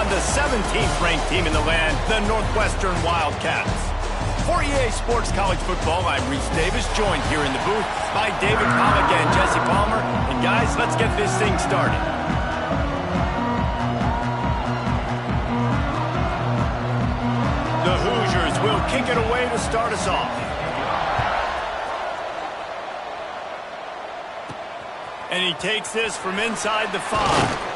on the 17th ranked team in the land, the Northwestern Wildcats. For EA Sports College Football, I'm Reese Davis, joined here in the booth by David Pollack and Jesse Palmer. And guys, let's get this thing started. The Hoosiers will kick it away to start us off. And he takes this from inside the 5.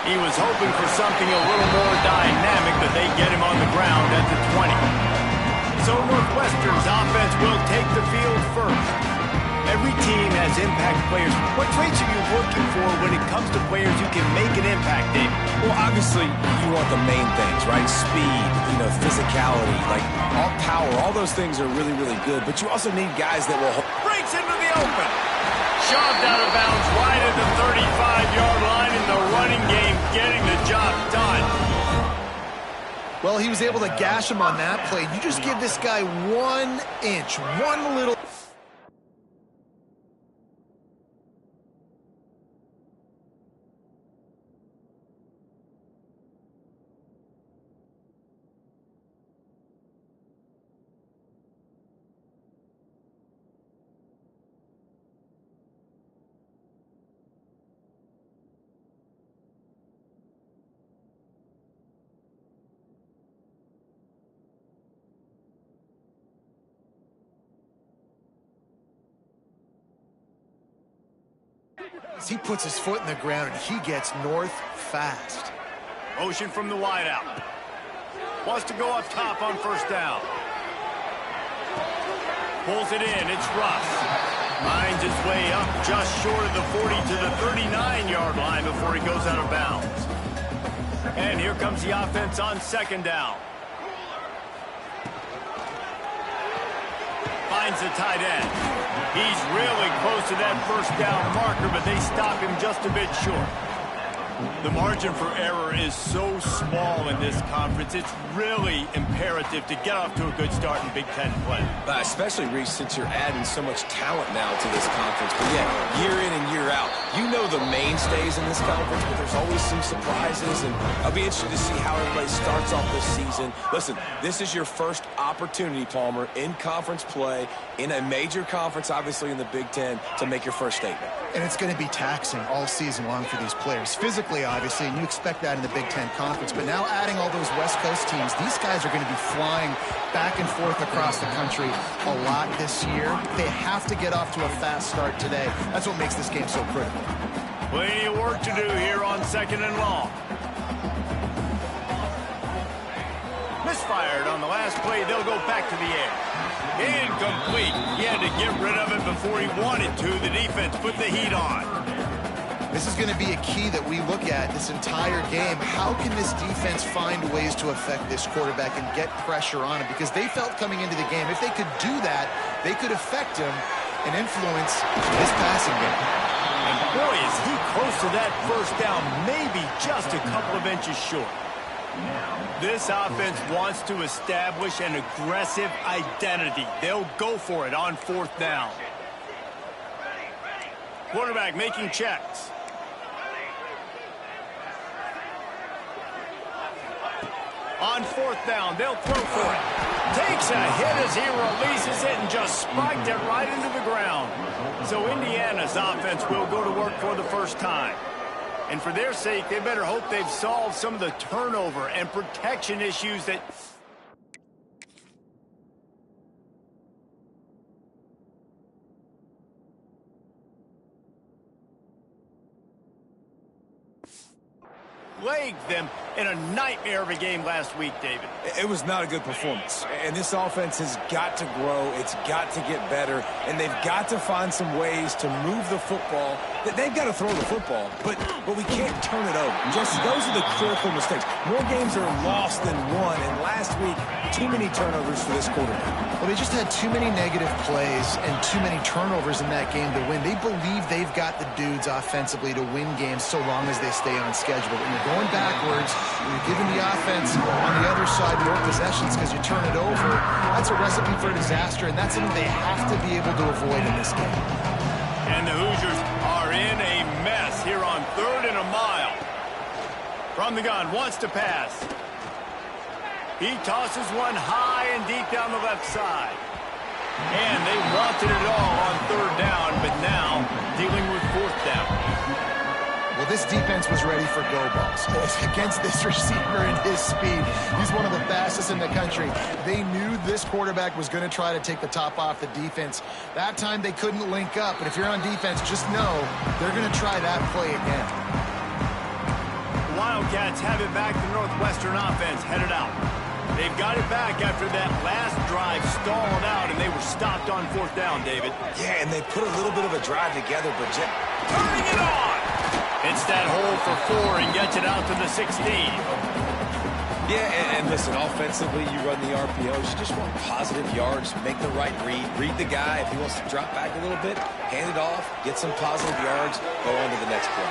He was hoping for something a little more dynamic, but they get him on the ground at the 20. So Northwestern's offense will take the field first. Every team has impact players. What traits are you looking for when it comes to players who can make an impact, Dave? Well, obviously, you want the main things, right? Speed, physicality, like all power. All those things are really, really good. But you also need guys that will... Breaks into the open. Shoved out of bounds right at the 35-yard line in the running game, getting the job done. Well, he was able to gash him on that play. You just give this guy 1 inch, one little... As he puts his foot in the ground, and he gets north fast. Motion from the wideout. Wants to go up top on first down. Pulls it in. It's Russ. Finds his way up just short of the 40 to the 39-yard line before he goes out of bounds. And here comes the offense on second down. Finds the tight end. He's really close to that first down marker, but they stop him just a bit short. The margin for error is so small in this conference. It's really imperative to get off to a good start in Big Ten play. Especially, Reese, since you're adding so much talent now to this conference. But yeah, year in and year out, you know the mainstays in this conference, but there's always some surprises, and I'll be interested to see how everybody starts off this season. Listen, this is your first opportunity, Palmer, in conference play, in a major conference, obviously in the Big Ten, to make your first statement. And it's going to be taxing all season long for these players. Physically, obviously, and you expect that in the Big Ten Conference. But now adding all those West Coast teams, these guys are going to be flying back and forth across the country a lot this year. They have to get off to a fast start today. That's what makes this game so critical. Plenty of work to do here on second and long. Misfired on the last play. They'll go back to the air. Incomplete. He had to get rid of it before he wanted to. The defense put the heat on. This is going to be a key that we look at this entire game. How can this defense find ways to affect this quarterback and get pressure on him? Because they felt coming into the game, if they could do that, they could affect him and influence this passing game. And boy, is he close to that first down, maybe just a couple of inches short. This offense wants to establish an aggressive identity. They'll go for it on fourth down. Quarterback making checks. On fourth down, they'll throw for it. Takes a hit as he releases it and just spiked it right into the ground. So Indiana's offense will go to work for the first time. And for their sake, they better hope they've solved some of the turnover and protection issues that... plagued them in a nightmare of a game last week, David. It was not a good performance. And this offense has got to grow. It's got to get better. And they've got to find some ways to move the football. They've got to throw the football, but we can't turn it over. Just those are the critical mistakes. More games are lost than won. And last week, too many turnovers for this quarterback. Well, they just had too many negative plays and too many turnovers in that game to win. They believe they've got the dudes offensively to win games so long as they stay on schedule. But when you're going backwards, when you're giving the offense on the other side more possessions because you turn it over, that's a recipe for disaster, and that's something they have to be able to avoid in this game. And the Hoosiers are in a mess here on 3rd and a mile. From the gun, wants to pass. He tosses one high and deep down the left side. And they wanted it all on third down, but now dealing with fourth down. Well, this defense was ready for go balls. Against this receiver and his speed, he's one of the fastest in the country. They knew this quarterback was going to try to take the top off the defense. That time they couldn't link up, but if you're on defense, just know they're going to try that play again. The Wildcats have it back. The Northwestern offense headed out. They've got it back after that last drive stalled out, and they were stopped on fourth down, David. Yeah, and they put a little bit of a drive together, but turning it on! It's that hole for 4 and gets it out to the 16. Yeah, and listen, offensively, you run the RPOs. You just want positive yards, make the right read the guy. If he wants to drop back a little bit, hand it off, get some positive yards, go on to the next play.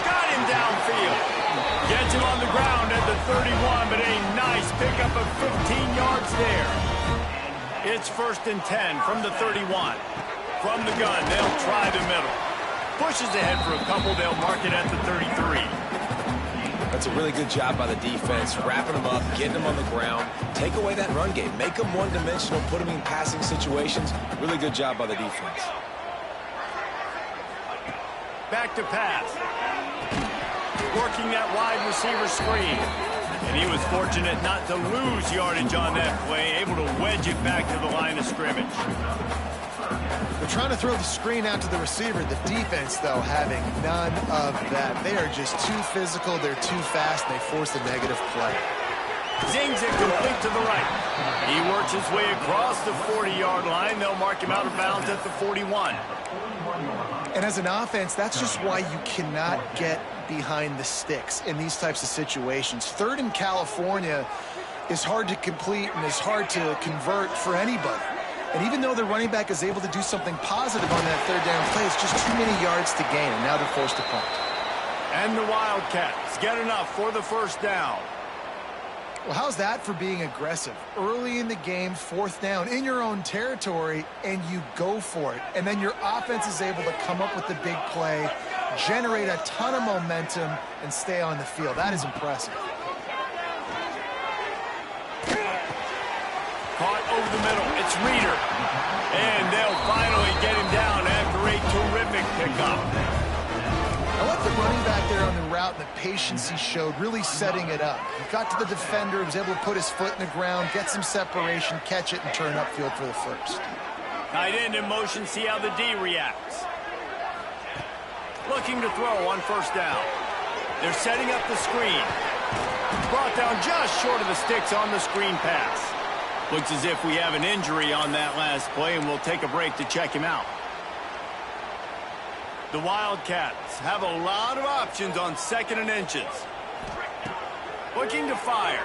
Got him downfield. Gets him on the ground at the 31, but a nice pickup of 15 yards there. It's 1st and 10 from the 31. From the gun, they'll try the middle. Pushes ahead for a couple, they'll mark it at the 33. That's a really good job by the defense, wrapping them up, getting them on the ground. Take away that run game. Make them one-dimensional, put them in passing situations. Really good job by the defense. Back to pass. Working that wide receiver screen. And he was fortunate not to lose yardage on that play, able to wedge it back to the line of scrimmage. They're trying to throw the screen out to the receiver. The defense, though, having none of that. They are just too physical. They're too fast. They force a negative play. Zings it complete to the right. He works his way across the 40-yard line. They'll mark him out of bounds at the 41. And as an offense, that's just why you cannot get behind the sticks in these types of situations. 3rd in California is hard to complete and is hard to convert for anybody. And even though the running back is able to do something positive on that 3rd down play, it's just too many yards to gain, and now they're forced to punt. And the Wildcats get enough for the 1st down. Well, how's that for being aggressive? Early in the game, 4th down, in your own territory, and you go for it. And then your offense is able to come up with the big play, generate a ton of momentum, and stay on the field. That is impressive. Caught over the middle. It's Reeder. And they'll finally get him down after a terrific pickup. I like the running back there on the route and the patience he showed, really setting it up. He got to the defender, was able to put his foot in the ground, get some separation, catch it, and turn upfield for the 1st. Tight end in motion, see how the D reacts. Looking to throw on 1st down. They're setting up the screen. Brought down just short of the sticks on the screen pass. Looks as if we have an injury on that last play, and we'll take a break to check him out. The Wildcats have a lot of options on 2nd and inches. Looking to fire.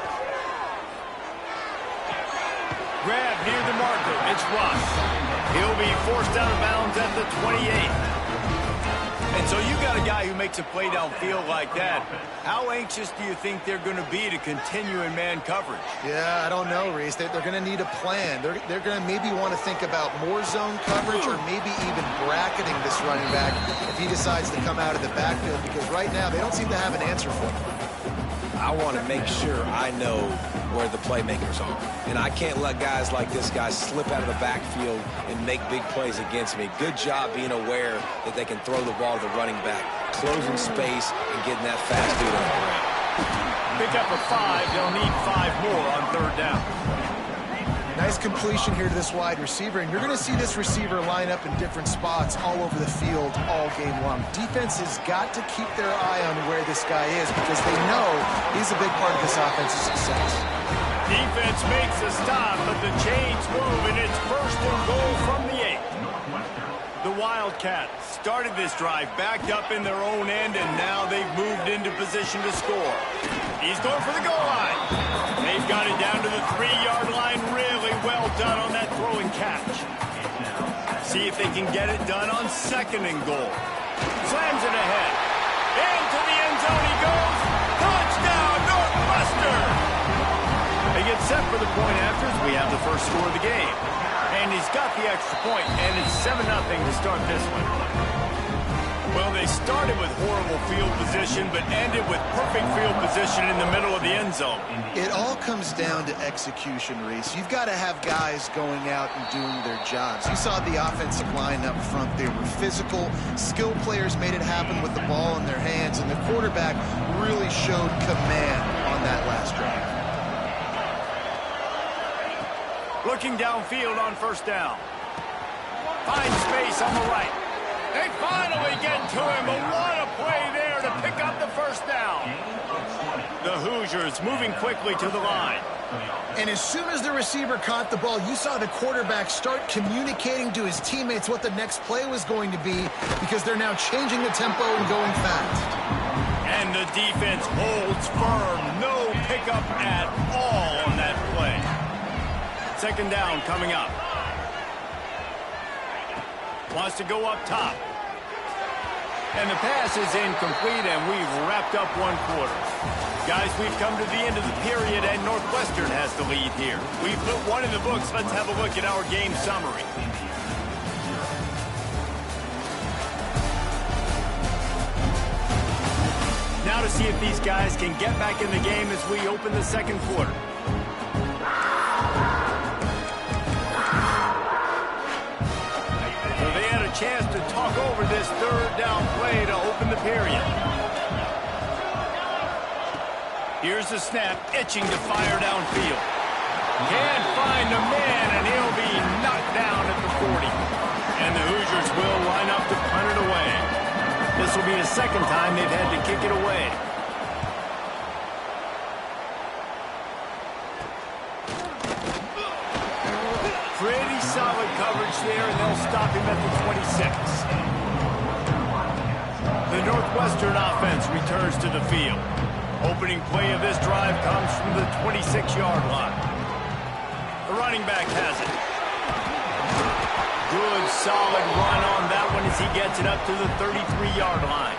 Grab near the marker. It's Russ. He'll be forced out of bounds at the 28. And so you got a guy who makes a play downfield like that. How anxious do you think they're going to be to continue in man coverage? Yeah, I don't know, Reese. They're going to need a plan. They're going to maybe want to think about more zone coverage or maybe even bracketing this running back if he decides to come out of the backfield, because right now they don't seem to have an answer for him. I want to make sure I know where the playmakers are. And I can't let guys like this guy slip out of the backfield and make big plays against me. Good job being aware that they can throw the ball to the running back, closing space and getting that fast dude on the ground. Pick up a 5. They'll need 5 more on 3rd down. Nice completion here to this wide receiver, and you're going to see this receiver line up in different spots all over the field all game long. Defense has got to keep their eye on where this guy is because they know he's a big part of this offense's success. Defense makes a stop, but the chains move, and it's 1st and goal from the 8. The Wildcats started this drive backed up in their own end, and now they've moved into position to score. He's going for the goal line. They've got it down to the 3-yard line. Really well done on that throw and catch. See if they can get it done on 2nd and goal. Slams it ahead. Into the end zone he goes. Touchdown, Northwestern! They get set for the point after as we have the first score of the game. And he's got the extra point, and it's 7-0 to start this one. Well, they started with horrible field position, but ended with perfect field position. position in the middle of the end zone. It all comes down to execution, Reese. You've got to have guys going out and doing their jobs. You saw the offensive line up front. They were physical. Skill players made it happen with the ball in their hands, and the quarterback really showed command on that last drive. Looking downfield on first down. Finds space on the right. They finally get to him, but what a play there to pick up the first down. The Hoosiers moving quickly to the line. And as soon as the receiver caught the ball, you saw the quarterback start communicating to his teammates what the next play was going to be, because they're now changing the tempo and going fast. And the defense holds firm. No pickup at all on that play. Second down coming up. Wants to go up top. And the pass is incomplete, and we've wrapped up one quarter. Guys, we've come to the end of the period, and Northwestern has the lead here. We've put one in the books. Let's have a look at our game summary. Now to see if these guys can get back in the game as we open the second quarter. So they had a chance to talk over this third down play to open the period. Here's the snap, itching to fire downfield. Can't find a man, and he'll be knocked down at the 40. And the Hoosiers will line up to punt it away. This will be the second time they've had to kick it away. Pretty solid coverage there, and they'll stop him at the 26. The Northwestern offense returns to the field. Opening play of this drive comes from the 26-yard line. The running back has it. Good, solid run on that one as he gets it up to the 33-yard line.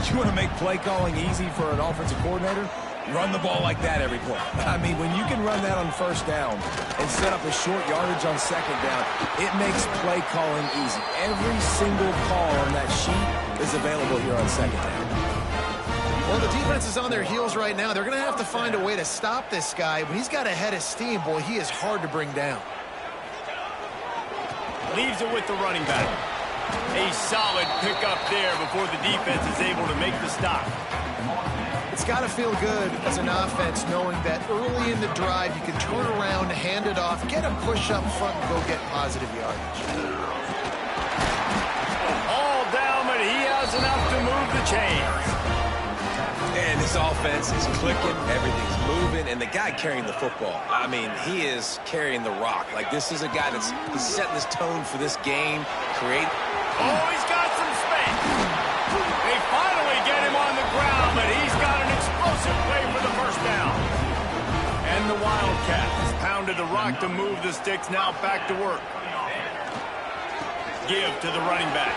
You want to make play calling easy for an offensive coordinator? Run the ball like that every play. I mean, when you can run that on first down and set up a short yardage on second down, it makes play calling easy. Every single call on that sheet is available here on second down. Well, the defense is on their heels right now. They're going to have to find a way to stop this guy. When he's got a head of steam, boy, he is hard to bring down. Leaves it with the running back. A solid pickup there before the defense is able to make the stop. It's got to feel good as an offense knowing that early in the drive you can turn around, hand it off, get a push up front, and go get positive yardage. All down, but he has enough to move the chains. And this offense is clicking, everything's moving, and the guy carrying the football, I mean, he is carrying the rock. Like, this is a guy he's setting this tone for this game, Oh, he's got some space. They finally get him on the ground, but he's got an explosive play for the first down. And the Wildcats pounded the rock to move the sticks, now back to work. Give to the running back.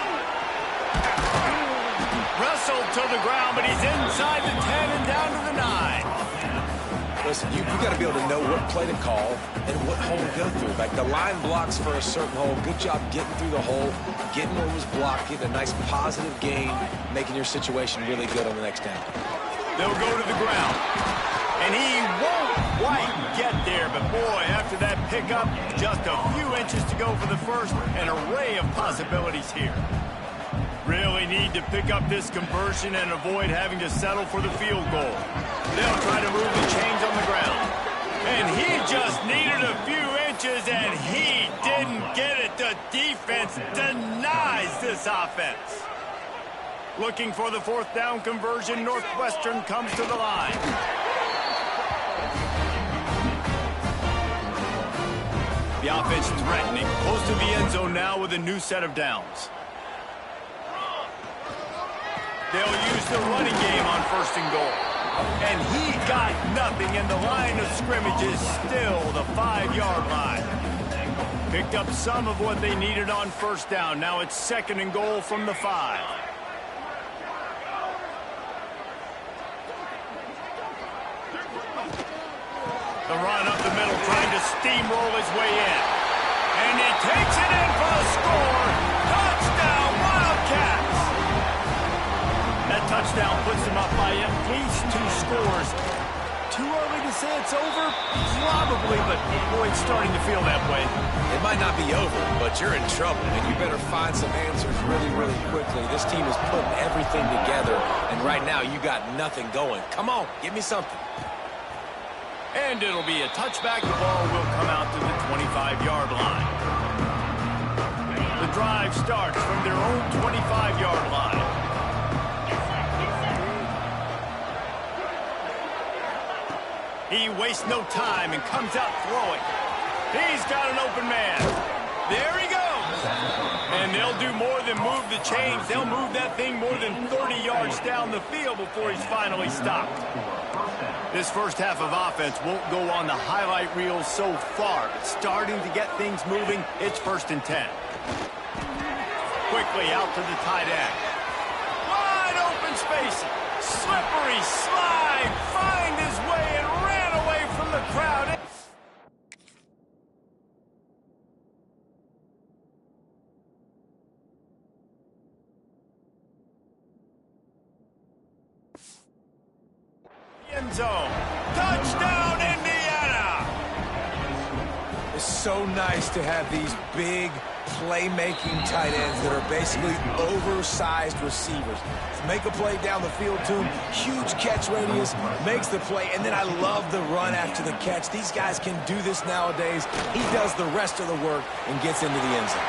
Wrestled to the ground, but he's inside the 10 and down to the 9. Listen, you got to be able to know what play to call and what hole to go through. Like, the line blocks for a certain hole. Good job getting through the hole, getting what was blocked, getting a nice positive gain, making your situation really good on the next down. They'll go to the ground. And he won't quite get there, but boy, after that pickup, just a few inches to go for the first. An array of possibilities here. Really need to pick up this conversion and avoid having to settle for the field goal. They'll try to move the chains on the ground. And he just needed a few inches, and he didn't get it. The defense denies this offense. Looking for the fourth down conversion. Northwestern comes to the line. The offense threatening. Close to the end zone now with a new set of downs. They'll use the running game on first and goal. And he got nothing, and the line of scrimmage is still the 5-yard line. Picked up some of what they needed on first down. Now it's second and goal from the 5. The run up the middle, trying to steamroll his way in. And he takes it in for the score. Touchdown, Wildcats! That touchdown puts them up by at least 2 scores. Too early to say it's over? Probably, but boy, it's starting to feel that way. It might not be over, but you're in trouble, and you better find some answers really, really quickly. This team is putting everything together, and right now you got nothing going. Come on, give me something. And it'll be a touchback. The ball will come out to the 25-yard line. The drive starts from their own 25-yard line. He wastes no time and comes out throwing. He's got an open man. There he goes. And they'll do more than move the chains. They'll move that thing more than 30 yards down the field before he's finally stopped. This first half of offense won't go on the highlight reel so far, but starting to get things moving, it's 1st and 10. Quickly out to the tight end. Wide open space. Slippery slide. Find his way and ran away from the crowd. End zone. Touchdown, Indiana! It's so nice to have these big, playmaking tight ends that are basically oversized receivers. Make a play down the field to him, huge catch radius, makes the play, and then I love the run after the catch. These guys can do this nowadays. He does the rest of the work and gets into the end zone.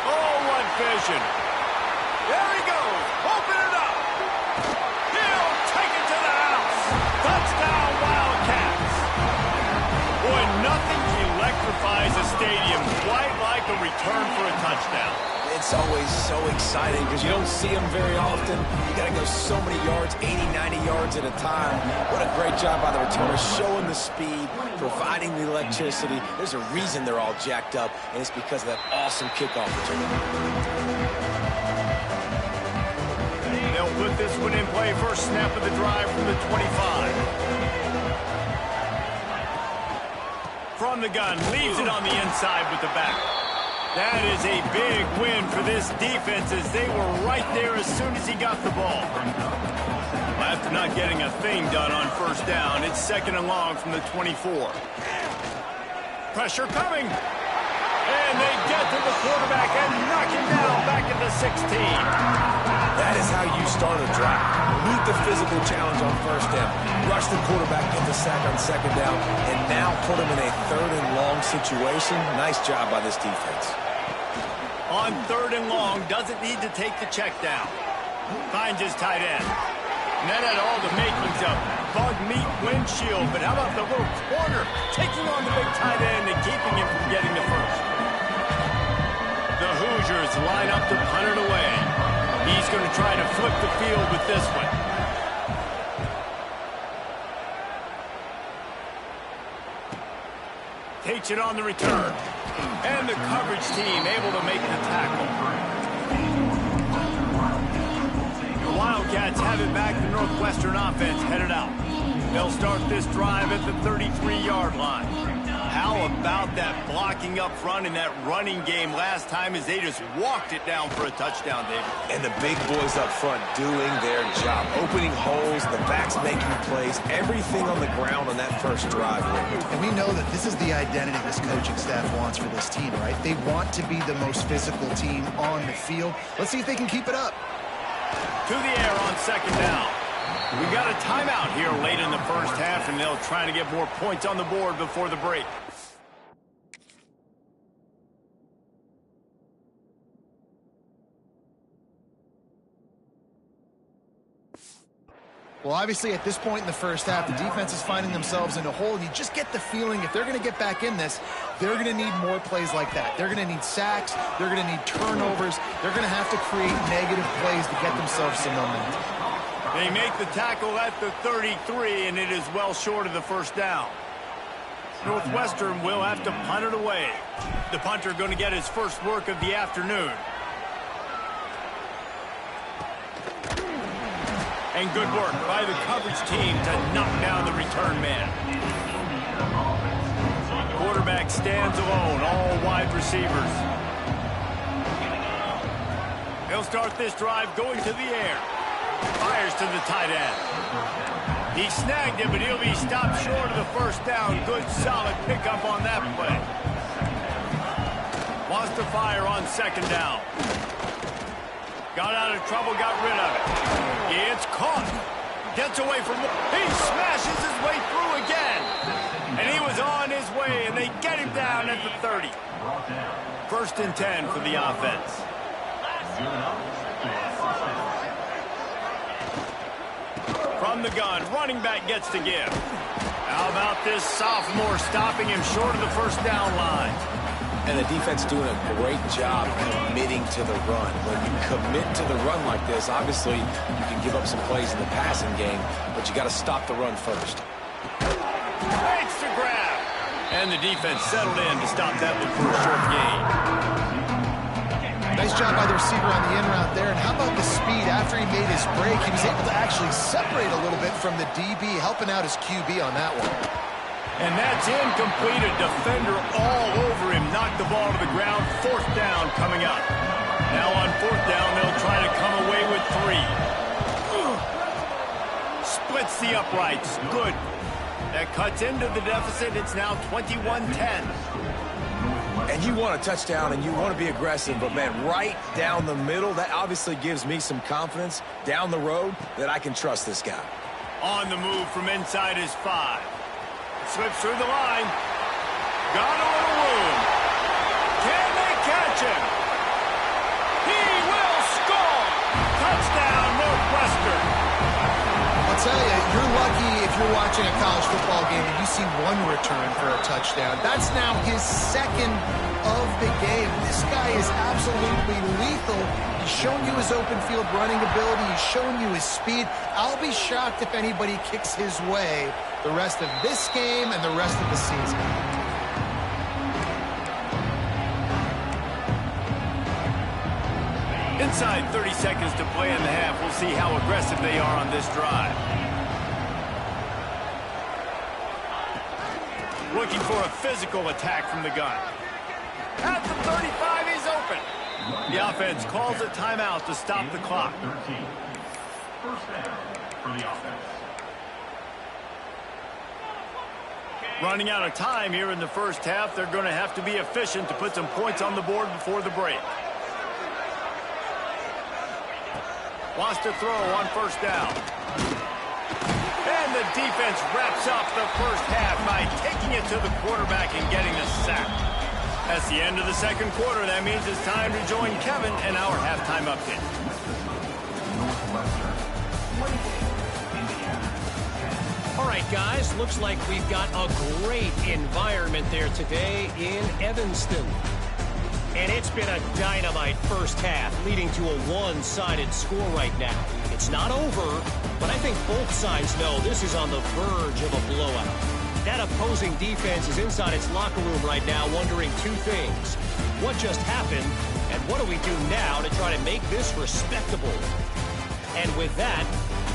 Oh, what vision! There he goes! Open it up! He'll take it to the house! Touchdown, Wildcats! Boy, nothing electrifies a stadium quite like a return for a touchdown. It's always so exciting because you don't see them very often. You got to go so many yards, 80, 90 yards at a time. What a great job by the returners, showing the speed, providing the electricity. There's a reason they're all jacked up, and it's because of that awesome kickoff return. They'll put this one in play. First snap of the drive from the 25. From the gun, leaves it on the inside with the back. That is a big win for this defense as they were right there as soon as he got the ball. After not getting a thing done on first down, it's 2nd and long from the 24. Pressure coming. And they get to the quarterback and knock him down back at the 16. That is how you start a drive. Meet the physical challenge on first down. Rush the quarterback, get the sack on 2nd down, and now put him in a 3rd and long situation. Nice job by this defense. On 3rd and long, doesn't need to take the check down. Finds his tight end. And that had all the makings of bug meat windshield, but how about the little corner taking on the big tight end and keeping him from getting the first? The Hoosiers line up to punt it away. He's going to try to flip the field with this one. Takes it on the return. And the coverage team able to make the tackle. The Wildcats have it back. The Northwestern offense headed out. They'll start this drive at the 33-yard line. How about that blocking up front in that running game last time as they just walked it down for a touchdown, David? And the big boys up front doing their job. Opening holes, the backs making plays, everything on the ground on that first drive. And we know that this is the identity this coaching staff wants for this team, right? They want to be the most physical team on the field. Let's see if they can keep it up. To the air on 2nd down. We got a timeout here late in the first half, and they'll try to get more points on the board before the break. Well, obviously, at this point in the first half, the defense is finding themselves in a hole. You just get the feeling if they're going to get back in this, they're going to need more plays like that. They're going to need sacks. They're going to need turnovers. They're going to have to create negative plays to get themselves some momentum. They make the tackle at the 33, and it is well short of the first down. Northwestern will have to punt it away. The punter going to get his first work of the afternoon. And good work by the coverage team to knock down the return man. Quarterback stands alone, all wide receivers. He'll start this drive going to the air. Fires to the tight end. He snagged it, but he'll be stopped short of the first down. Good, solid pickup on that play. Wants to fire on second down. Got out of trouble, got rid of it. It's caught. Gets away from... He smashes his way through again. And he was on his way, and they get him down at the 30. First and 10 for the offense. From the gun, running back gets to give. How about this sophomore stopping him short of the first down line? And the defense doing a great job committing to the run. When you commit to the run like this, obviously you can give up some plays in the passing game, but you got to stop the run first. Makes the grab. And the defense settled in to stop that one for a short gain. Nice job by the receiver on the in route there. And how about the speed after he made his break? He was able to actually separate a little bit from the DB, helping out his QB on that one. And that's incomplete. A defender all over him. Knocked the ball to the ground. Fourth down coming up. Now on fourth down, they'll try to come away with 3. Splits the uprights. Good. That cuts into the deficit. It's now 21-10. And you want a touchdown and you want to be aggressive, but, man, right down the middle, that obviously gives me some confidence down the road that I can trust this guy. On the move from inside his 5. Slips through the line. Got a little room. Can they catch him? He will score. Touchdown, Northwestern. I'll tell you, you're lucky if you're watching a college football game and you see one return for a touchdown. That's now his second of the game. This guy is absolutely lethal. He's shown you his open field running ability. He's shown you his speed. I'll be shocked if anybody kicks his way the rest of this game and the rest of the season. Inside 30 seconds to play in the half. We'll see how aggressive they are on this drive. Looking for a physical attack from the gun. At the 35, he's open. The offense calls a timeout to stop the clock. First down for the offense. Running out of time here in the first half. They're going to have to be efficient to put some points on the board before the break. Wants to throw on first down. And the defense wraps up the first half by taking it to the quarterback and getting a sack. That's the end of the second quarter. That means it's time to join Kevin and our halftime update. Northwestern, Indiana. All right, guys, looks like we've got a great environment there today in Evanston. And it's been a dynamite first half, leading to a one-sided score right now. It's not over, but I think both sides know this is on the verge of a blowout. That opposing defense is inside its locker room right now wondering 2 things. What just happened, and what do we do now to try to make this respectable? And with that,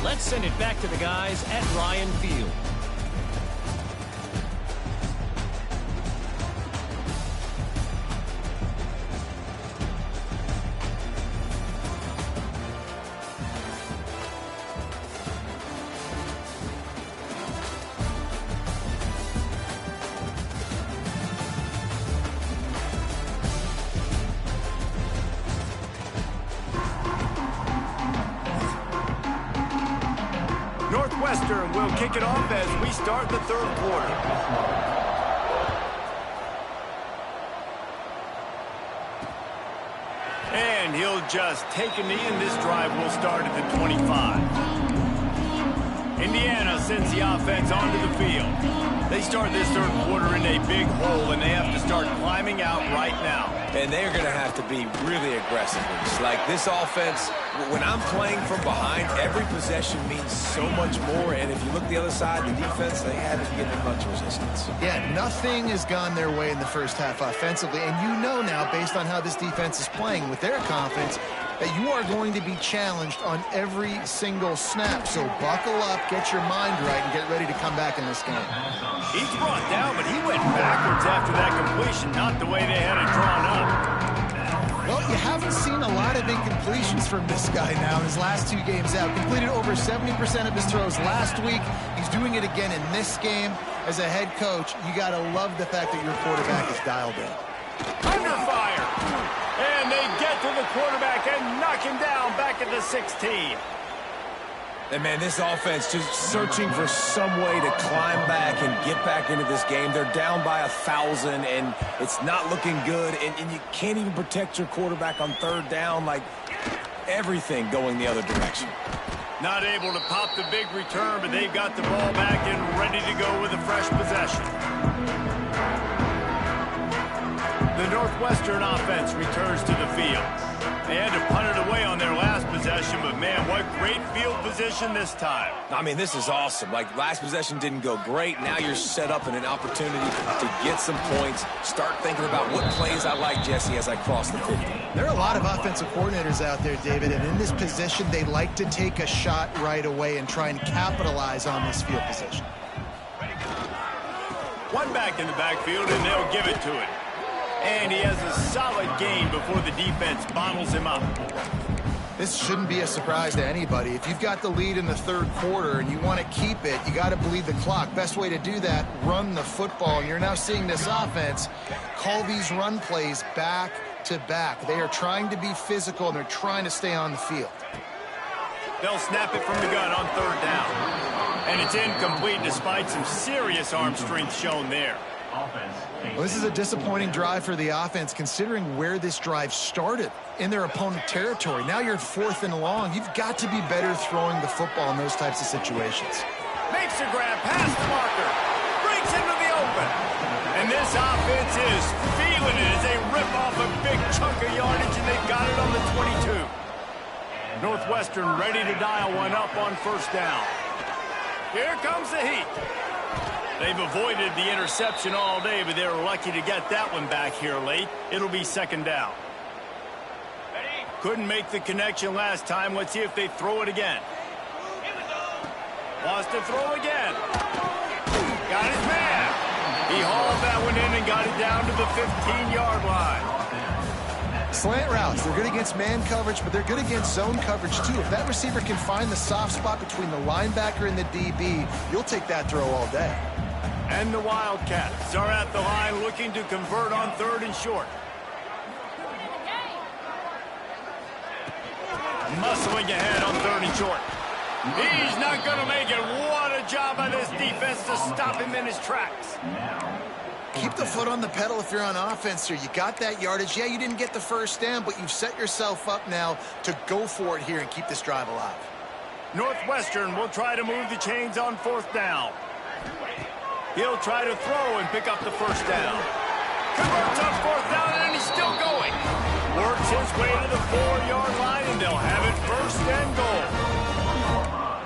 let's send it back to the guys at Ryan Field. Northwestern will kick it off as we start the third quarter. And he'll just take a knee, and this drive will start at the 25. Indiana sends the offense onto the field. They start this third quarter in a big hole, and they have to start climbing out right now. And they're going to have to be really aggressive. Like this offense, when I'm playing from behind, every possession means so much more. And if you look the other side, the defense, they haven't given much resistance. Yeah, nothing has gone their way in the first half offensively. And you know now, based on how this defense is playing with their confidence, that you are going to be challenged on every single snap. So buckle up, get your mind right, and get ready to come back in this game. He's brought down, but he went backwards after that completion, not the way they had it drawn up. Well, you haven't seen a lot of incompletions from this guy now in his last 2 games out. Completed over 70% of his throws last week. He's doing it again in this game. As a head coach, you got to love the fact that your quarterback is dialed in. Under fire. And they get to the quarterback and knock him down back at the 16. And, man, this offense just searching for some way to climb back and get back into this game. They're down by 1,000, and it's not looking good. And you can't even protect your quarterback on 3rd down. Like, everything going the other direction. Not able to pop the big return, but they've got the ball back and ready to go with a fresh possession. The Northwestern offense returns to the field. They had to punt it away on their last possession, but, man, what great field position this time. I mean, this is awesome. Like, last possession didn't go great. Now you're set up in an opportunity to get some points. Start thinking about what plays I like, Jesse, as I cross the 50. There are a lot of offensive coordinators out there, David, and in this position, they like to take a shot right away and try and capitalize on this field position. One back in the backfield, and they'll give it to it. And he has a solid gain before the defense bottles him up. This shouldn't be a surprise to anybody. If you've got the lead in the 3rd quarter and you want to keep it, you got to bleed the clock. Best way to do that, run the football. And you're now seeing this offense call these run plays back to back. They are trying to be physical, and they're trying to stay on the field. They'll snap it from the gun on 3rd down. And it's incomplete despite some serious arm strength shown there. Well, this is a disappointing drive for the offense, considering where this drive started in their opponent territory. Now you're 4th and long. You've got to be better throwing the football in those types of situations. Makes a grab past the marker. Breaks into the open. And this offense is feeling it as they rip off a big chunk of yardage, and they've got it on the 22. Northwestern ready to dial one up on 1st down. Here comes the heat. They've avoided the interception all day, but they're lucky to get that one back here late. It'll be 2nd down. Couldn't make the connection last time. Let's see if they throw it again. Wants to throw again. Got his man. He hauled that one in and got it down to the 15-yard line. Slant routes, they're good against man coverage, but they're good against zone coverage too. If that receiver can find the soft spot between the linebacker and the DB, you'll take that throw all day. And the Wildcats are at the line looking to convert on 3rd and short. Muscling ahead on 3rd and short. He's not going to make it. What a job by this defense to stop him in his tracks. Keep the foot on the pedal if you're on offense here. You got that yardage. Yeah, you didn't get the 1st down, but you've set yourself up now to go for it here and keep this drive alive. Northwestern will try to move the chains on 4th down. He'll try to throw and pick up the 1st down. Converts on 4th down, and he's still going. Works his way to the 4-yard line, and they'll have it 1st and goal.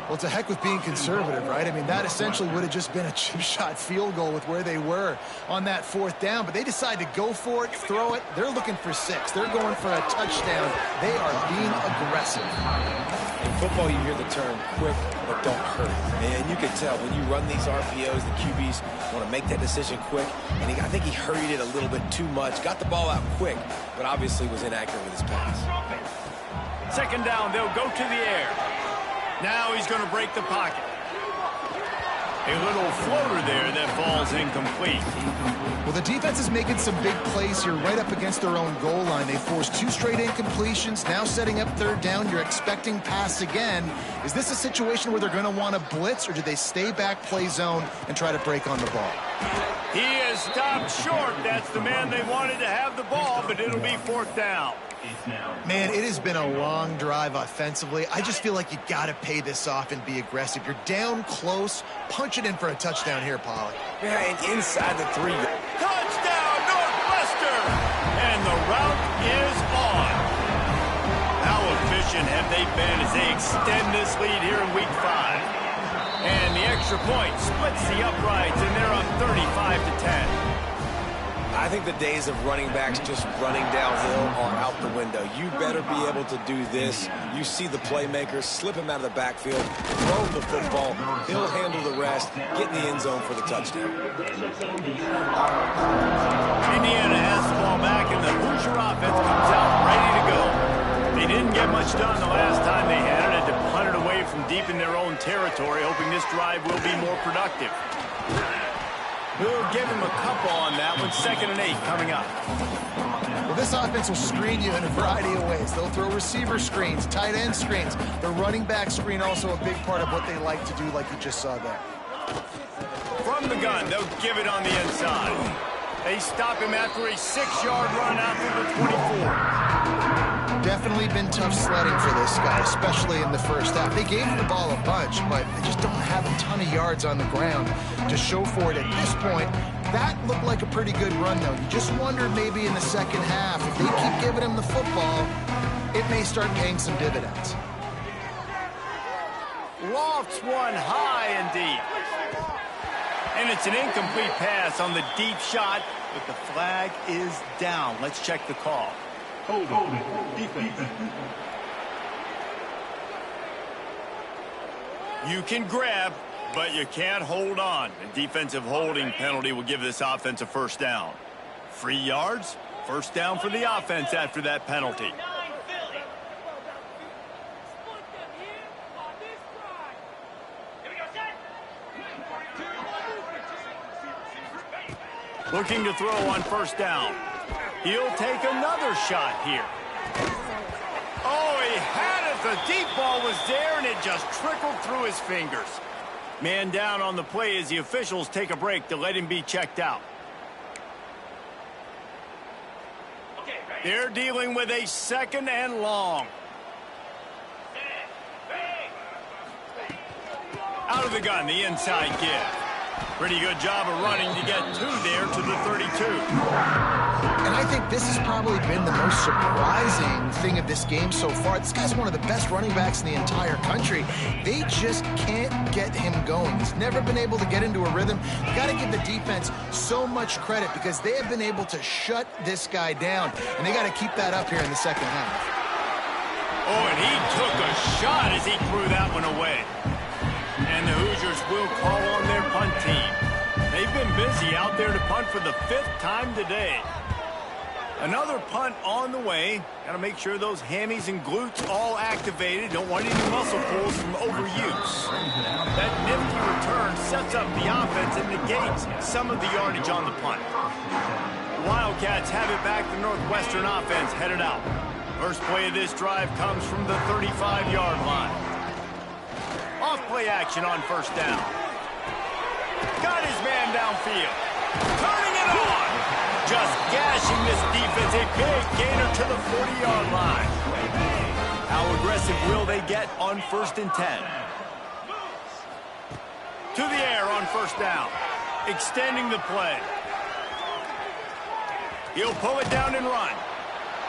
Well, it's a heck with being conservative, right? I mean, that essentially would have just been a chip shot field goal with where they were on that 4th down, but they decide to go for it, throw it. They're looking for 6. They're going for a touchdown. They are being aggressive. In football, you hear the term quick but don't hurt. And you can tell when you run these RPOs, the QBs want to make that decision quick. And I think he hurried it a little bit too much. Got the ball out quick, but obviously was inaccurate with his pass. 2nd down, they'll go to the air. Now he's going to break the pocket. A little floater there that falls incomplete. Well, the defense is making some big plays here right up against their own goal line. They forced 2 straight incompletions, now setting up 3rd down. You're expecting pass again. Is this a situation where they're going to want to blitz, or do they stay back, play zone, and try to break on the ball? He is stopped short. That's the man they wanted to have the ball, but it'll be 4th down. Man, it has been a long drive offensively. I just feel like you got to pay this off and be aggressive. You're down close. Punch it in for a touchdown here, Pollock. Yeah, and inside the 3. Touchdown, Northwestern! And the route is on. How efficient have they been as they extend this lead here in Week 5? And the extra point splits the uprights, and they're up 35-10. I think the days of running backs just running downhill are out the window. You better be able to do this. You see the playmakers, slip him out of the backfield, throw him the football, he'll handle the rest, get in the end zone for the touchdown. Indiana has the ball back, and the Hoosier offense comes out ready to go. They didn't get much done the last time they had it, had to punt it away from deep in their own territory, hoping this drive will be more productive. We'll give him a couple on that one. 2nd and 8 coming up. Well, this offense will screen you in a variety of ways. They'll throw receiver screens, tight end screens. The running back screen also a big part of what they like to do, like you just saw there. From the gun, they'll give it on the inside. They stop him after a 6-yard run out to the 24. Definitely been tough sledding for this guy, especially in the first half. They gave him the ball a bunch, but they just don't have a ton of yards on the ground to show for it at this point. That looked like a pretty good run, though. You just wondered maybe in the second half, if they keep giving him the football, it may start paying some dividends. Lofts one high and deep. And it's an incomplete pass on the deep shot, but the flag is down. Let's check the call. Holding. Defense. You can grab, but you can't hold on. A defensive holding penalty will give this offense a first down. 3 yards, first down for the offense after that penalty. Looking to throw on first down. He'll take another shot here. Oh, he had it. The deep ball was there, and it just trickled through his fingers. Man down on the play as the officials take a break to let him be checked out. They're dealing with a 2nd and long. Out of the gun, the inside give. Pretty good job of running to get 2 there to the 32. And I think this has probably been the most surprising thing of this game so far. This guy's one of the best running backs in the entire country. They just can't get him going. He's never been able to get into a rhythm. You got to give the defense so much credit because they have been able to shut this guy down, and they got to keep that up here in the second half. Oh, and he took a shot as he threw that one away. And the Hoosiers will call on their punt team. They've been busy out there to punt for the 5th time today. Another punt on the way. Got to make sure those hammies and glutes all activated. Don't want any muscle pulls from overuse. That nifty return sets up the offense and negates some of the yardage on the punt. The Wildcats have it back. The Northwestern offense headed out. First play of this drive comes from the 35-yard line. Off play action on first down. Got his man downfield. Turning it on. Just gashing this defense. A big gainer to the 40-yard line. How aggressive will they get on 1st and 10? To the air on first down. Extending the play. He'll pull it down and run.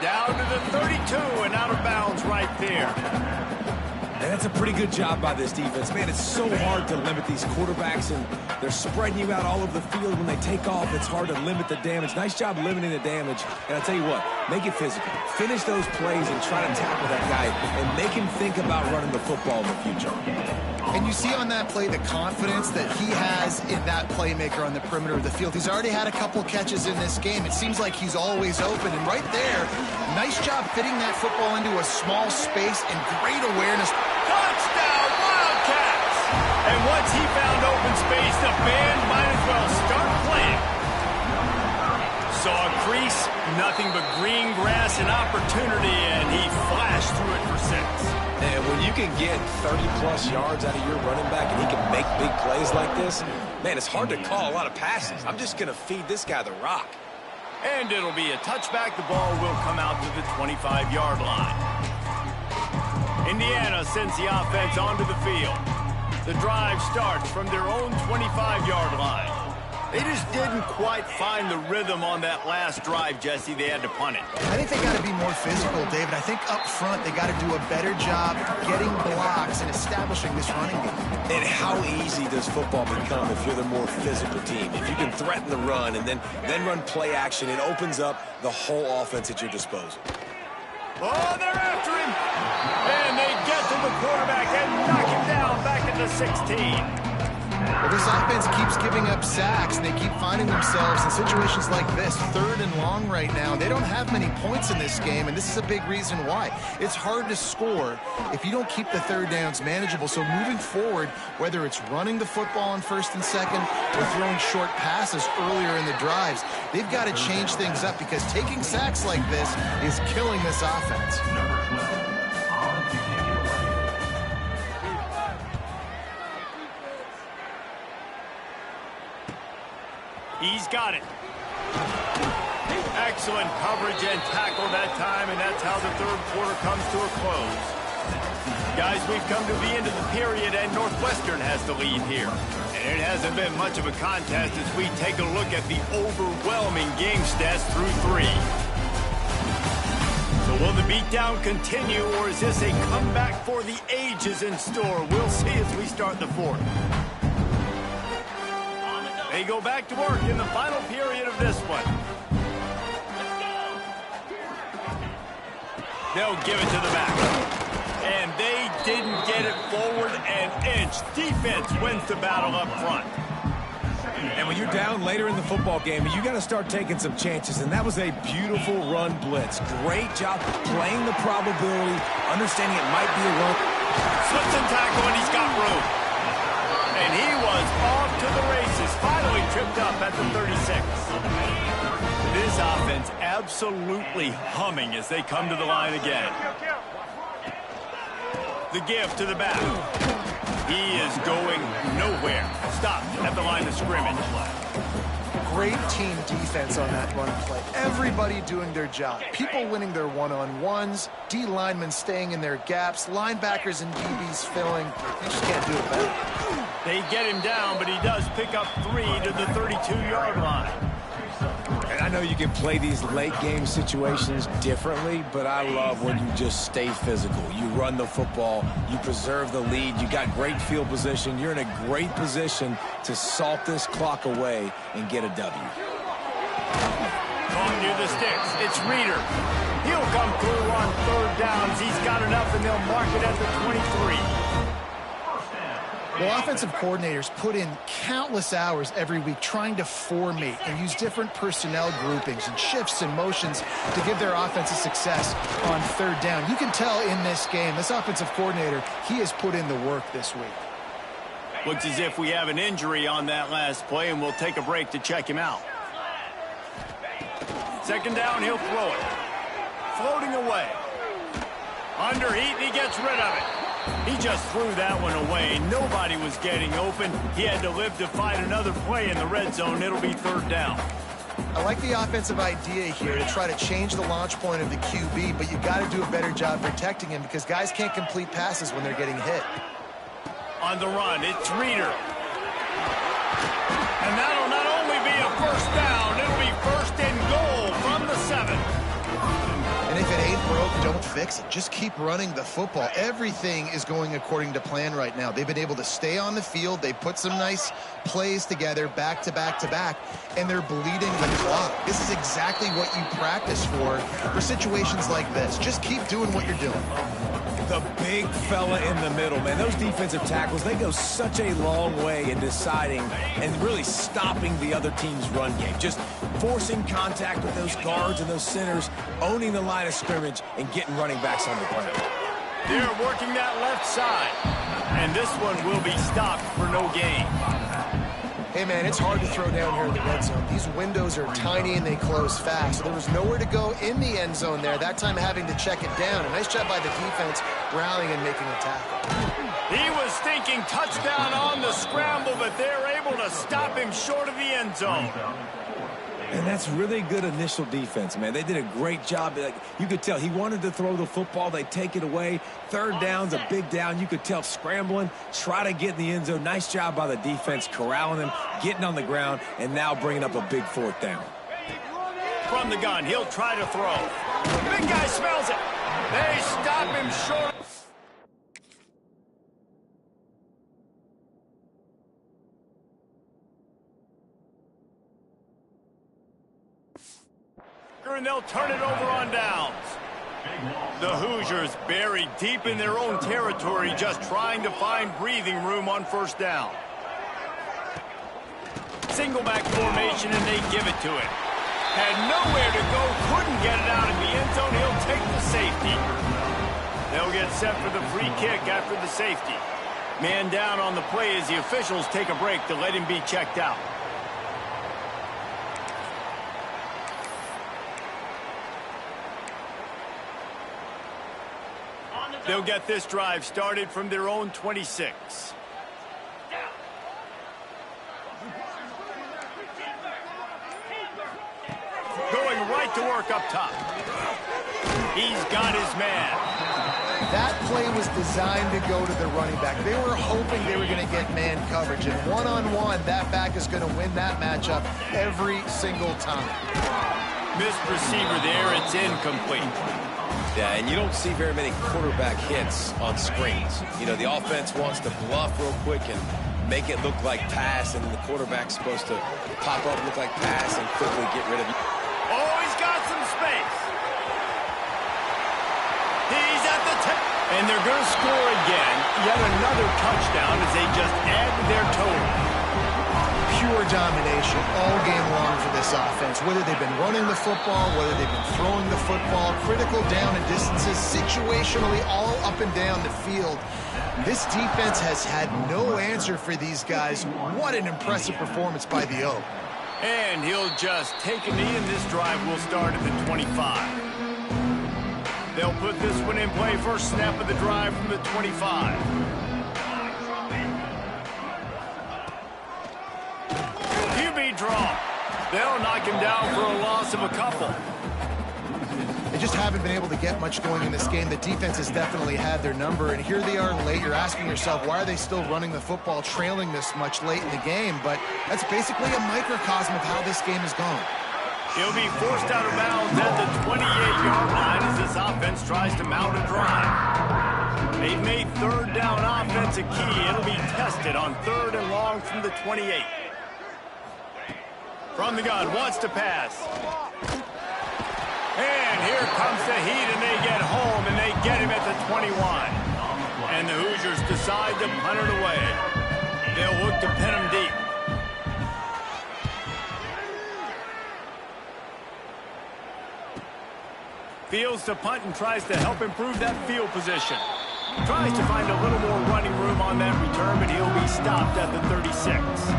Down to the 32 and out of bounds right there. And that's a pretty good job by this defense. Man, it's so hard to limit these quarterbacks, and they're spreading you out all over the field. When they take off, it's hard to limit the damage. Nice job limiting the damage. And I'll tell you what, make it physical. Finish those plays and try to tackle that guy and make him think about running the football in the future. And you see on that play the confidence that he has in that playmaker on the perimeter of the field. He's already had a couple catches in this game. It seems like he's always open. And right there, nice job fitting that football into a small space and great awareness. Touchdown, Wildcats! And once he found open space, the band might as well start playing. Saw a crease, nothing but green grass and opportunity, and he flashed through it for 6. And when you can get 30-plus yards out of your running back and he can make big plays like this, man, it's hard to call a lot of passes. I'm just going to feed this guy the rock. And it'll be a touchback. The ball will come out to the 25-yard line. Indiana sends the offense onto the field. The drive starts from their own 25-yard line. They just didn't quite find the rhythm on that last drive, Jesse. They had to punt it. I think they got to be more physical, David. I think up front they got to do a better job getting blocks and establishing this running game. And how easy does football become if you're the more physical team? If you can threaten the run and then run play action, it opens up the whole offense at your disposal. Oh, they're after him. And they get to the quarterback and knock him down back at the 16. Well, this offense keeps giving up sacks, and they keep finding themselves in situations like this, 3rd and long right now. They don't have many points in this game, and this is a big reason why. It's hard to score if you don't keep the 3rd downs manageable. So moving forward, whether it's running the football on 1st and 2nd or throwing short passes earlier in the drives, they've got to change things up because taking sacks like this is killing this offense. He's got it. Excellent coverage and tackle that time, and that's how the 3rd quarter comes to a close. Guys, we've come to the end of the period, and Northwestern has the lead here. And it hasn't been much of a contest as we take a look at the overwhelming game stats through 3. So will the beatdown continue, or is this a comeback for the ages in store? We'll see as we start the 4th. They go back to work in the final period of this one. They'll give it to the back. And they didn't get it forward an inch. Defense wins the battle up front. And when you're down later in the football game, you got to start taking some chances. And that was a beautiful run blitz. Great job playing the probability, understanding it might be a run. Slips and tackle, and he's got room. And he was off to the races, finally tripped up at the 36. This offense absolutely humming as they come to the line again. The give to the back. He is going nowhere. Stopped at the line of scrimmage. Great team defense on that run play. Everybody doing their job. People winning their one-on-ones, D linemen staying in their gaps, linebackers and DBs filling. You just can't do it better. They get him down, but he does pick up 3 to the 32-yard line. And I know you can play these late-game situations differently, but I love when you just stay physical. You run the football, you preserve the lead, you got great field position, you're in a great position to salt this clock away and get a W. Caught near the sticks. It's Reeder. He'll come through on 3rd downs. He's got enough, and they'll mark it at the 23. Well, offensive coordinators put in countless hours every week trying to formate and use different personnel groupings and shifts and motions to give their offense a success on 3rd down. You can tell in this game, this offensive coordinator, he has put in the work this week. Looks as if we have an injury on that last play, and we'll take a break to check him out. 2nd down, he'll throw it. Floating away. Under heat, and he gets rid of it. He just threw that one away. Nobody was getting open. He had to live to fight another play in the red zone. It'll be 3rd down. I like the offensive idea here to try to change the launch point of the QB, but you got to do a better job protecting him because guys can't complete passes when they're getting hit. On the run, it's Reeder. And that'll not only be a 1st down, it'll be 1st and goal from the 7. And if it ain't broke, don't fix it. Just keep running the football. Everything is going according to plan right now. They've been able to stay on the field. They put some nice plays together back to back to back, and they're bleeding the clock. This is exactly what you practice for situations like this. Just keep doing what you're doing. The big fella in the middle, man. Those defensive tackles, they go such a long way in deciding and really stopping the other team's run game. Just forcing contact with those guards and those centers, owning the line of scrimmage, and getting running backs on the ground. They're working that left side. And this one will be stopped for no gain. Hey, man, it's hard to throw down here in the red zone. These windows are tiny and they close fast. So there was nowhere to go in the end zone there, that time having to check it down. A nice job by the defense rallying and making a tackle. He was thinking touchdown on the scramble, but they're able to stop him short of the end zone. And that's really good initial defense, man. They did a great job. Like, you could tell he wanted to throw the football. They take it away. Third down's a big down. You could tell scrambling, try to get in the end zone. Nice job by the defense, corralling them, getting on the ground, and now bringing up a big fourth down. From the gun, he'll try to throw. Big guy smells it. They stop him short. And they'll turn it over on downs. The Hoosiers buried deep in their own territory, just trying to find breathing room on first down. Single back formation, and they give it to it. Had nowhere to go, couldn't get it out of the end zone. He'll take the safety. They'll get set for the free kick after the safety. Man down on the play as the officials take a break to let him be checked out. They'll get this drive started from their own 26. Going right to work up top. He's got his man. That play was designed to go to the running back. They were hoping they were going to get man coverage. And one-on-one, that back is going to win that matchup every single time. Missed receiver there. It's incomplete. Yeah, and you don't see very many quarterback hits on screens. You know, the offense wants to bluff real quick and make it look like pass, and the quarterback's supposed to pop up, look like pass, and quickly get rid of it. Oh, he's got some space. He's at the tip. And they're going to score again. Yet another touchdown as they just add to their total. Pure domination all game long for this offense. Whether they've been running the football, whether they've been throwing the football, critical down and distances, situationally all up and down the field. This defense has had no answer for these guys. What an impressive performance by the O. And he'll just take a knee, and this drive will start at the 25. They'll put this one in play. First snap of the drive from the 25. Draw. They'll knock him down for a loss of a couple. They just haven't been able to get much going in this game. The defense has definitely had their number, and here they are late. You're asking yourself, why are they still running the football, trailing this much late in the game? But that's basically a microcosm of how this game has gone. He'll be forced out of bounds at the 28-yard line as this offense tries to mount a drive. They've made third down offense a key. It'll be tested on third and long from the 28. From the gun, wants to pass. And here comes the heat, and they get home, and they get him at the 21. And the Hoosiers decide to punt it away. They'll look to pin him deep. Fields to punt and tries to help improve that field position. Tries to find a little more running room on that return, but he'll be stopped at the 36.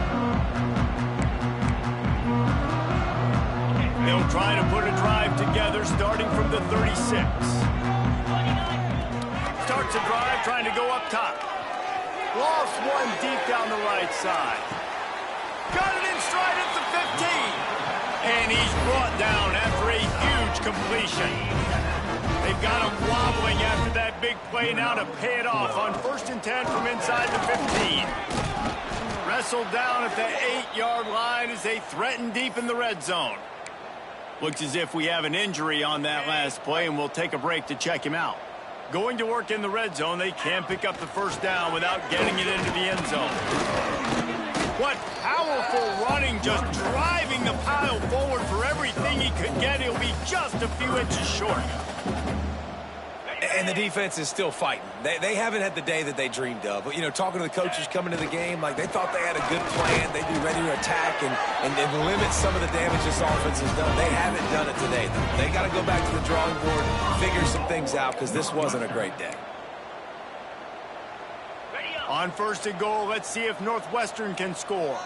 They'll try to put a drive together starting from the 36. Starts a drive trying to go up top. Lost one deep down the right side. Got it in stride at the 15. And he's brought down after a huge completion. They've got him wobbling after that big play now to pay it off on 1st and 10 from inside the 15. Wrestled down at the 8-yard line as they threaten deep in the red zone. Looks as if we have an injury on that last play, and we'll take a break to check him out. Going to work in the red zone, they can pick up the first down without getting it into the end zone. What powerful running, just driving the pile forward for everything he could get. He'll be just a few inches short. And the defense is still fighting. They haven't had the day that they dreamed of. But, you know, talking to the coaches coming to the game, like they thought they had a good plan. They'd be ready to attack and limit some of the damage this offense has done. They haven't done it today, though. They got to go back to the drawing board, figure some things out, because this wasn't a great day. On 1st and goal, let's see if Northwestern can score.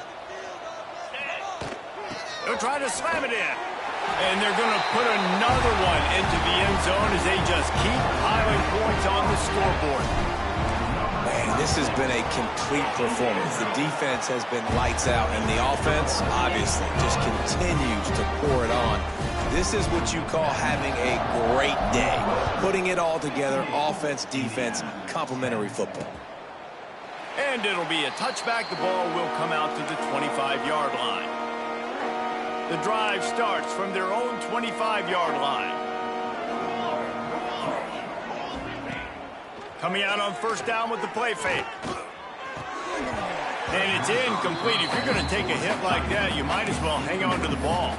They'll try to slam it in. And they're going to put another one into the end zone as they just keep piling points on the scoreboard. Man, This has been a complete performance. The defense has been lights out, and the offense, obviously, just continues to pour it on. This is what you call having a great day. Putting it all together, offense, defense, complementary football. And it'll be a touchback. The ball will come out to the 25-yard line. The drive starts from their own 25-yard line. Coming out on first down with the play fake. And it's incomplete. If you're going to take a hit like that, you might as well hang on to the ball.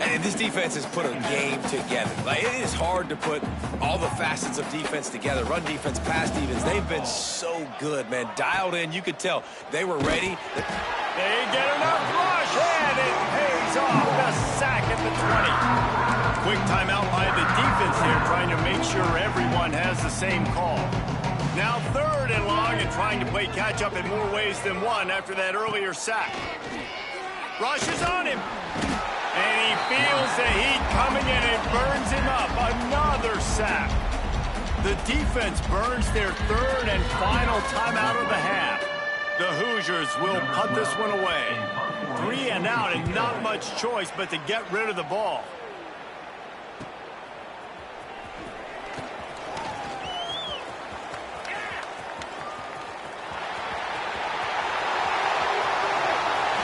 And this defense has put a game together. Like, it is hard to put all the facets of defense together. Run defense, pass defense. They've been so good, man. Dialed in. You could tell they were ready. They get enough rush, and it pays off. The sack at the 20. Quick timeout by the defense here, trying to make sure everyone has the same call. Now 3rd and long, and trying to play catch-up in more ways than one after that earlier sack. Rush is on him. And he feels the heat coming in and burns him up. Another sack. The defense burns their 3rd and final timeout of the half. The Hoosiers will punt this one away. 3 and out, and not much choice but to get rid of the ball.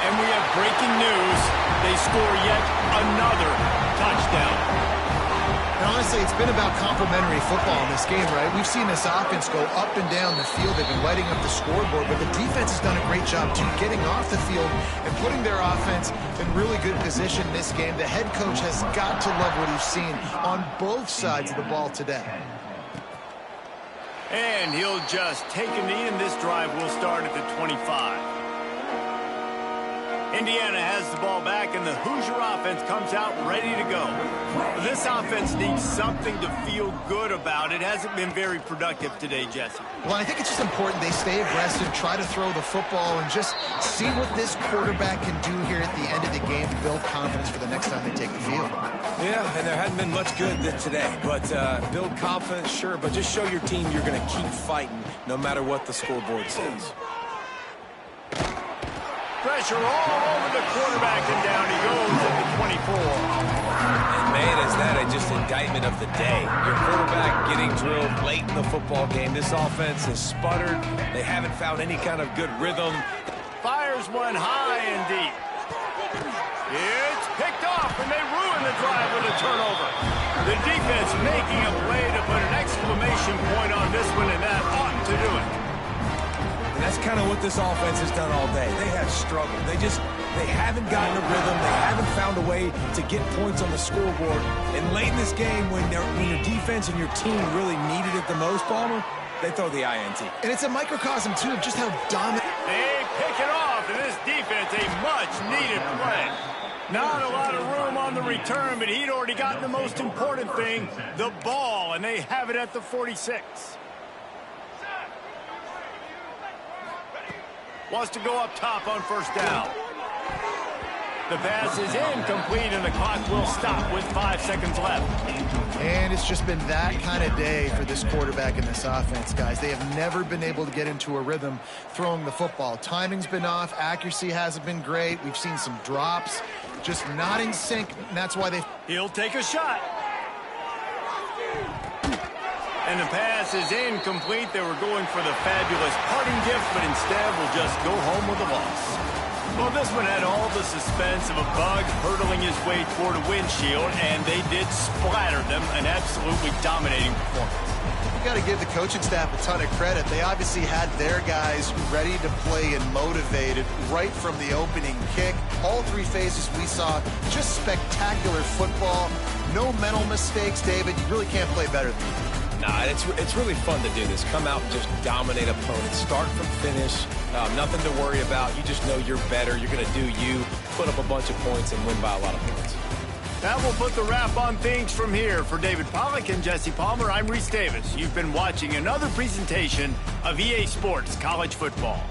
And we have breaking news. They score yet another touchdown. And honestly, it's been about complementary football in this game, right? We've seen this offense go up and down the field. They've been lighting up the scoreboard, but the defense has done a great job, too, getting off the field and putting their offense in really good position in this game. The head coach has got to love what he's seen on both sides of the ball today. And he'll just take a knee, and this drive will start at the 25. Indiana has the ball back, and the Hoosier offense comes out ready to go. This offense needs something to feel good about. It hasn't been very productive today, Jesse. Well, I think it's just important they stay aggressive, try to throw the football, and just see what this quarterback can do here at the end of the game to build confidence for the next time they take the field. Yeah, and there hadn't been much good today. But build confidence, sure, but just show your team you're going to keep fighting no matter what the scoreboard says. Pressure all over the quarterback, and down he goes at the 24. And man, is that just indictment of the day. Your quarterback getting drilled late in the football game. This offense has sputtered. They haven't found any kind of good rhythm. Fires one high and deep. It's picked off, and they ruin the drive with a turnover. The defense making a play to put an exclamation point on this one, and that ought to do it. And that's kind of what this offense has done all day. They have struggled. They haven't gotten a rhythm. They haven't found a way to get points on the scoreboard. And late in this game, when your defense and your team really needed it the most, Palmer, they throw the INT. And it's a microcosm, too, of just how dominant. They pick it off, and this defense, a much-needed play. Not a lot of room on the return, but he'd already gotten the most important thing, the ball, and they have it at the 46. Wants to go up top on first down. The pass is incomplete, and the clock will stop with 5 seconds left. And it's just been that kind of day for this quarterback and this offense, guys. They have never been able to get into a rhythm throwing the football. Timing's been off. Accuracy hasn't been great. We've seen some drops, just not in sync, and that's why He'll take a shot. And the pass is incomplete. They were going for the fabulous parting gift, but instead will just go home with a loss. Well, this one had all the suspense of a bug hurtling his way toward a windshield, and they did splatter them, an absolutely dominating performance. You got to give the coaching staff a ton of credit. They obviously had their guys ready to play and motivated right from the opening kick. All 3 phases we saw, just spectacular football. No mental mistakes, David. You really can't play better than that. Nah, it's really fun to do this. Come out and just dominate opponents. Start from finish. Nothing to worry about. You just know you're better. You're going to do you, put up a bunch of points, and win by a lot of points. That will put the wrap on things from here. For David Pollack and Jesse Palmer, I'm Reese Davis. You've been watching another presentation of EA Sports College Football.